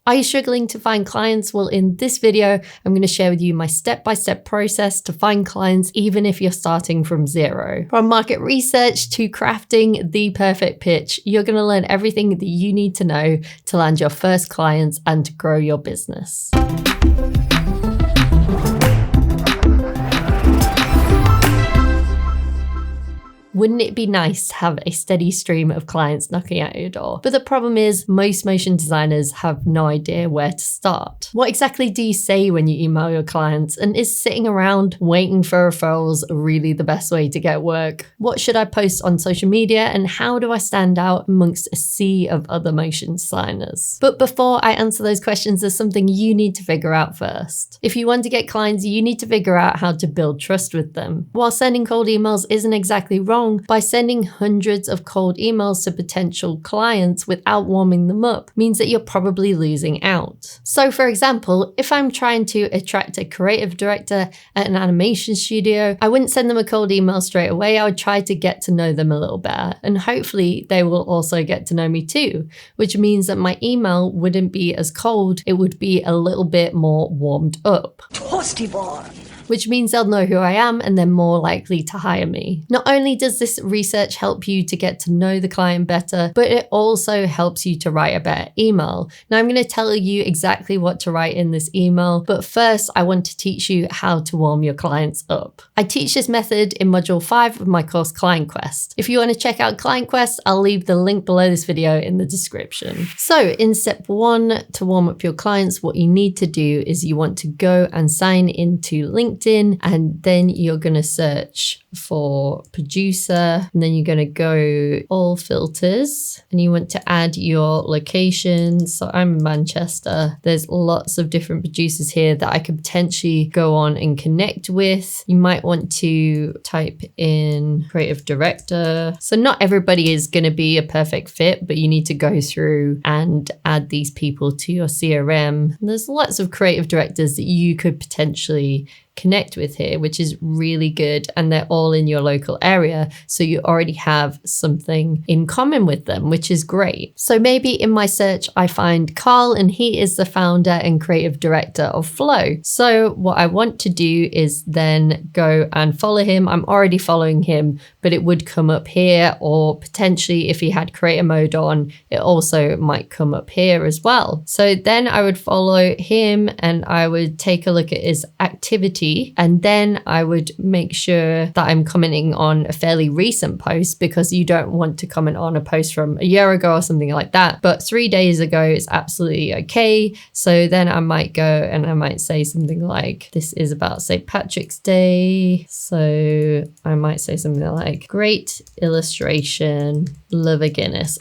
Are you struggling to find clients? Well, in this video, I'm going to share with you my step-by-step process to find clients, even if you're starting from zero. From market research to crafting the perfect pitch, you're going to learn everything that you need to know to land your first clients and to grow your business. Wouldn't it be nice to have a steady stream of clients knocking at your door? But the problem is most motion designers have no idea where to start. What exactly do you say when you email your clients? And is sitting around waiting for referrals really the best way to get work? What should I post on social media? And how do I stand out amongst a sea of other motion designers? But before I answer those questions, there's something you need to figure out first. If you want to get clients, you need to figure out how to build trust with them. While sending cold emails isn't exactly wrong, by sending hundreds of cold emails to potential clients without warming them up means that you're probably losing out. So for example, if I'm trying to attract a creative director at an animation studio, I wouldn't send them a cold email straight away. I would try to get to know them a little better, and hopefully they will also get to know me too, which means that my email wouldn't be as cold, it would be a little bit more warmed up. Toasty boy! Which means they'll know who I am and they're more likely to hire me. Not only does this research help you to get to know the client better, but it also helps you to write a better email. Now I'm going to tell you exactly what to write in this email, but first I want to teach you how to warm your clients up. I teach this method in module 5 of my course Client Quest. If you want to check out Client Quest, I'll leave the link below this video in the description. So in step 1, to warm up your clients, what you need to do is you want to go and sign into LinkedIn, and then you're going to search for producer, and then you're going to go all filters, and you want to add your location. So I'm in Manchester. There's lots of different producers here that I could potentially go on and connect with. You might want to type in creative director. So not everybody is going to be a perfect fit, but you need to go through and add these people to your CRM. And there's lots of creative directors that you could potentially connect with here, which is really good, and they're all in your local area, so you already have something in common with them, which is great. So maybe in my search I find Carl, and he is the founder and creative director of Flow. So what I want to do is then go and follow him. I'm already following him, but it would come up here, or potentially if he had creator mode on, it also might come up here as well. So then I would follow him and I would take a look at his activity, and then I would make sure that I'm commenting on a fairly recent post, because you don't want to comment on a post from a year ago or something like that. But 3 days ago is absolutely okay. So then I might go and I might say something like, this is about St. Patrick's Day. So I might say something like, great illustration, love a Guinness,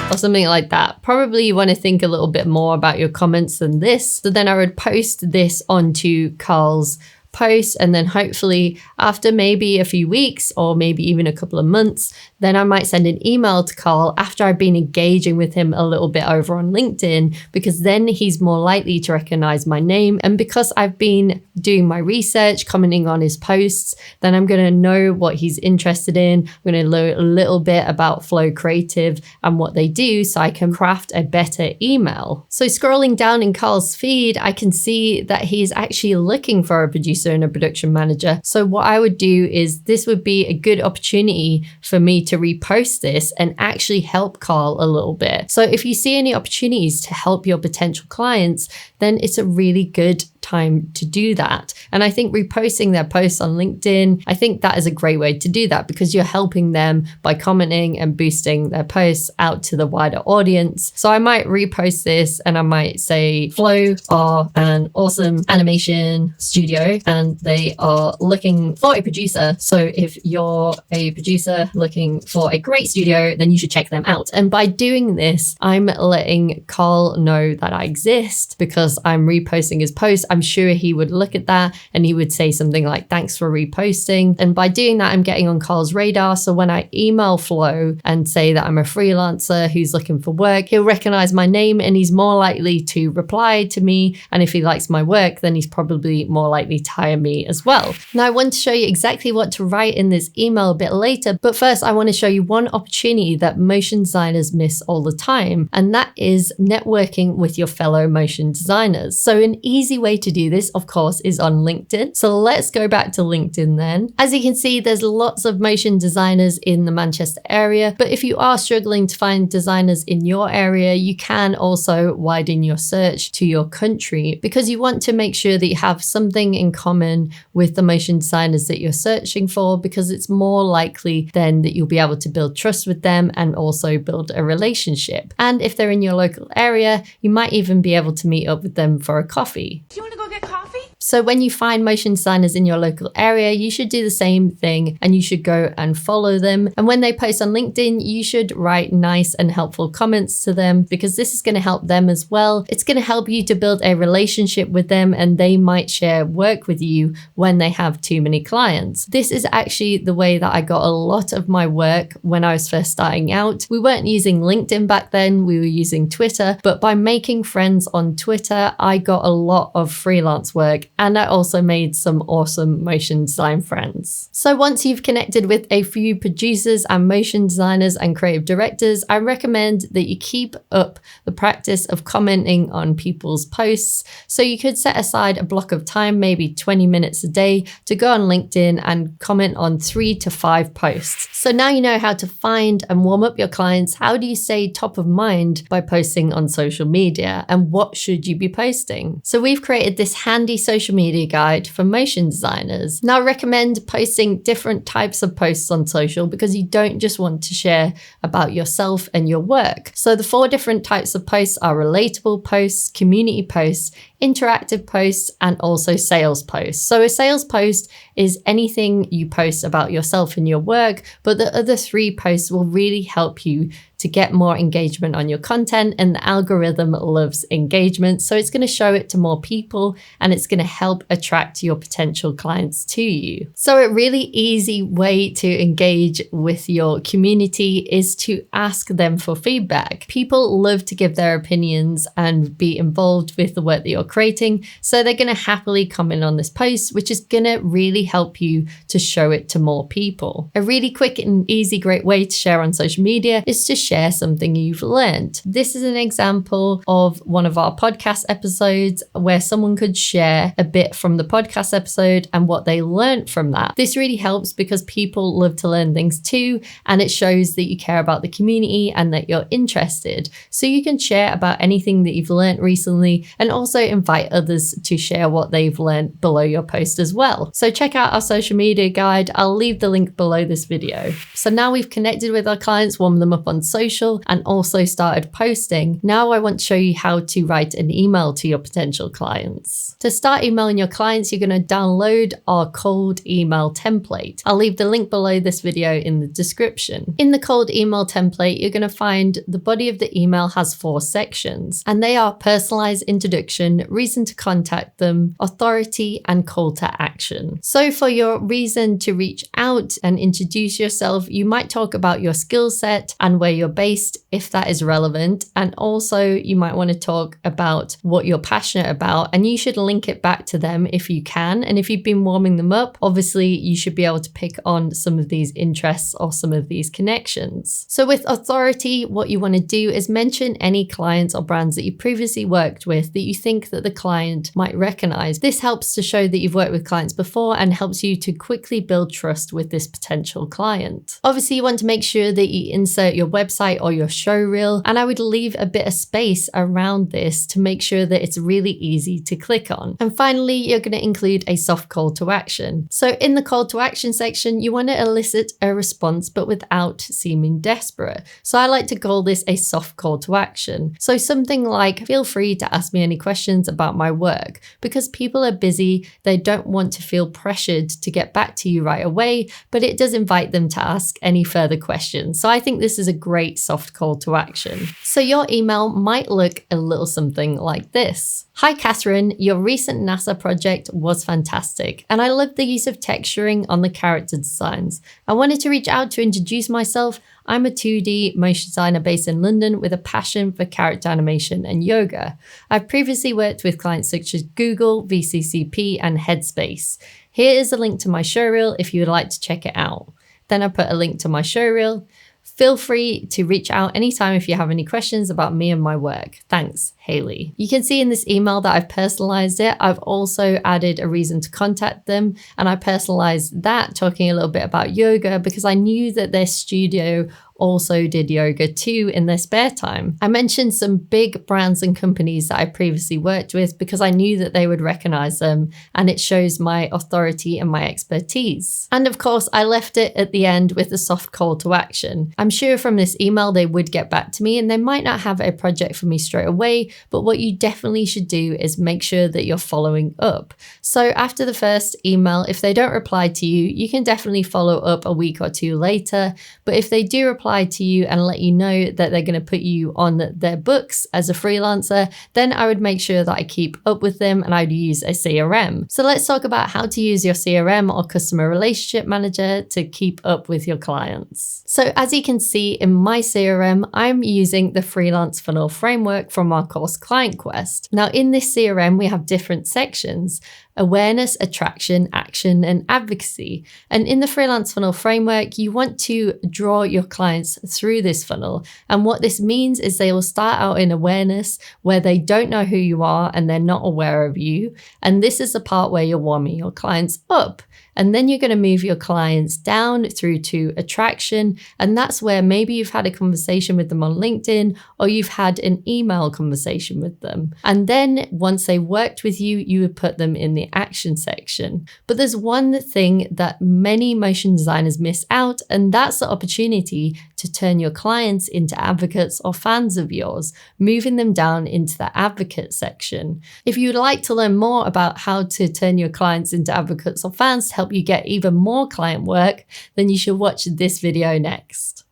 or something like that. Probably you want to think a little bit more about your comments than this. So then I would post this onto Carl's post, and then hopefully after maybe a few weeks or maybe even a couple of months, then I might send an email to Carl after I've been engaging with him a little bit over on LinkedIn, because then he's more likely to recognize my name. And because I've been doing my research, commenting on his posts, then I'm going to know what he's interested in. I'm going to learn a little bit about Flow Creative and what they do, so I can craft a better email. So scrolling down in Carl's feed, I can see that he's actually looking for a producer and a production manager. So what I would do is, this would be a good opportunity for me to repost this and actually help Carl a little bit. So if you see any opportunities to help your potential clients, then it's a really good time to do that. And I think reposting their posts on LinkedIn, I think that is a great way to do that, because you're helping them by commenting and boosting their posts out to the wider audience. So I might repost this and I might say, Flow are an awesome animation studio and they are looking for a producer. So if you're a producer looking for a great studio, then you should check them out. And by doing this, I'm letting Carl know that I exist because I'm reposting his post. I'm sure he would look at that and he would say something like, thanks for reposting. And by doing that, I'm getting on Carl's radar. So when I email Flow and say that I'm a freelancer who's looking for work, he'll recognize my name and he's more likely to reply to me. And if he likes my work, then he's probably more likely to hire me as well. Now I want to show you exactly what to write in this email a bit later, but first I want to show you one opportunity that motion designers miss all the time, and that is networking with your fellow motion designers. So an easy way to do this, of course, is on LinkedIn. So let's go back to LinkedIn then. As you can see, there's lots of motion designers in the Manchester area, but if you are struggling to find designers in your area, you can also widen your search to your country, because you want to make sure that you have something in common with the motion designers that you're searching for, because it's more likely then that you'll be able to build trust with them and also build a relationship. And if they're in your local area, you might even be able to meet up with them for a coffee. Do you want to go get coffee? So when you find motion designers in your local area, you should do the same thing and you should go and follow them. And when they post on LinkedIn, you should write nice and helpful comments to them, because this is going to help them as well. It's going to help you to build a relationship with them, and they might share work with you when they have too many clients. This is actually the way that I got a lot of my work when I was first starting out. We weren't using LinkedIn back then, we were using Twitter, but by making friends on Twitter, I got a lot of freelance work, and I also made some awesome motion design friends. So once you've connected with a few producers and motion designers and creative directors, I recommend that you keep up the practice of commenting on people's posts. So you could set aside a block of time, maybe 20 minutes a day, to go on LinkedIn and comment on 3 to 5 posts. So now you know how to find and warm up your clients. How do you stay top of mind by posting on social media, and what should you be posting? So we've created this handy social media guide for motion designers. Now I recommend posting different types of posts on social, because you don't just want to share about yourself and your work. So the 4 different types of posts are relatable posts, community posts, interactive posts, and also sales posts. So a sales post is anything you post about yourself and your work, but the other 3 posts will really help you to get more engagement on your content, and the algorithm loves engagement. So it's going to show it to more people, and it's going to help attract your potential clients to you. So a really easy way to engage with your community is to ask them for feedback. People love to give their opinions and be involved with the work that you're creating. So they're going to happily comment on this post, which is going to really help you to show it to more people. A really quick and easy, great way to share on social media is to share something you've learned. This is an example of one of our podcast episodes where someone could share a bit from the podcast episode and what they learned from that. This really helps because people love to learn things too, and it shows that you care about the community and that you're interested. So you can share about anything that you've learned recently, and also invite others to share what they've learned below your post as well. So check out our social media guide. I'll leave the link below this video. So now we've connected with our clients, warmed them up on social, and also started posting. Now I want to show you how to write an email to your potential clients. To start emailing your clients, you're going to download our cold email template. I'll leave the link below this video in the description. In the cold email template, you're going to find the body of the email has 4 sections, and they are personalized introduction, reason to contact them, authority, and call to action. So for your reason to reach out and introduce yourself, you might talk about your skill set and where you're based, if that is relevant. And also you might want to talk about what you're passionate about, and you should link it back to them if you can. And if you've been warming them up, obviously you should be able to pick on some of these interests or some of these connections. So with authority, what you want to do is mention any clients or brands that you previously worked with that you think that the client might recognize. This helps to show that you've worked with clients before and helps you to quickly build trust with this potential client. Obviously, you want to make sure that you insert your website or your show reel, and I would leave a bit of space around this to make sure that it's really easy to click on. And finally, you're going to include a soft call to action. So in the call to action section, you want to elicit a response, but without seeming desperate. So I like to call this a soft call to action. So something like, feel free to ask me any questions about my work, because people are busy. They don't want to feel pressured to get back to you right away, but it does invite them to ask any further questions. So I think this is a great great soft call to action. So your email might look a little something like this. Hi Catherine, your recent NASA project was fantastic and I loved the use of texturing on the character designs. I wanted to reach out to introduce myself. I'm a 2D motion designer based in London with a passion for character animation and yoga. I've previously worked with clients such as Google, VCCP, and Headspace. Here is a link to my showreel if you would like to check it out. Then I put a link to my showreel. Feel free to reach out anytime if you have any questions about me and my work. Thanks, Haley. You can see in this email that I've personalized it. I've also added a reason to contact them, and I personalized that talking a little bit about yoga because I knew that their studio also did yoga too in their spare time. I mentioned some big brands and companies that I previously worked with because I knew that they would recognize them, and it shows my authority and my expertise. And of course, I left it at the end with a soft call to action. I'm sure from this email they would get back to me and they might not have a project for me straight away, but what you definitely should do is make sure that you're following up. So after the first email, if they don't reply to you, you can definitely follow up a week or two later. But if they do reply to you and let you know that they're going to put you on their books as a freelancer, then I would make sure that I keep up with them and I'd use a CRM. So let's talk about how to use your CRM or customer relationship manager to keep up with your clients. So as you can see in my CRM, I'm using the freelance funnel framework from our course Client Quest. Now in this CRM, we have different sections: awareness, attraction, action, and advocacy. And in the freelance funnel framework, you want to draw your clients through this funnel. And what this means is they will start out in awareness where they don't know who you are and they're not aware of you. And this is the part where you're warming your clients up. And then you're going to move your clients down through to attraction. And that's where maybe you've had a conversation with them on LinkedIn or you've had an email conversation with them. And then once they worked with you, you would put them in the action section. But there's one thing that many motion designers miss out, and that's the opportunity to turn your clients into advocates or fans of yours, moving them down into the advocate section. If you'd like to learn more about how to turn your clients into advocates or fans to help you get even more client work, then you should watch this video next.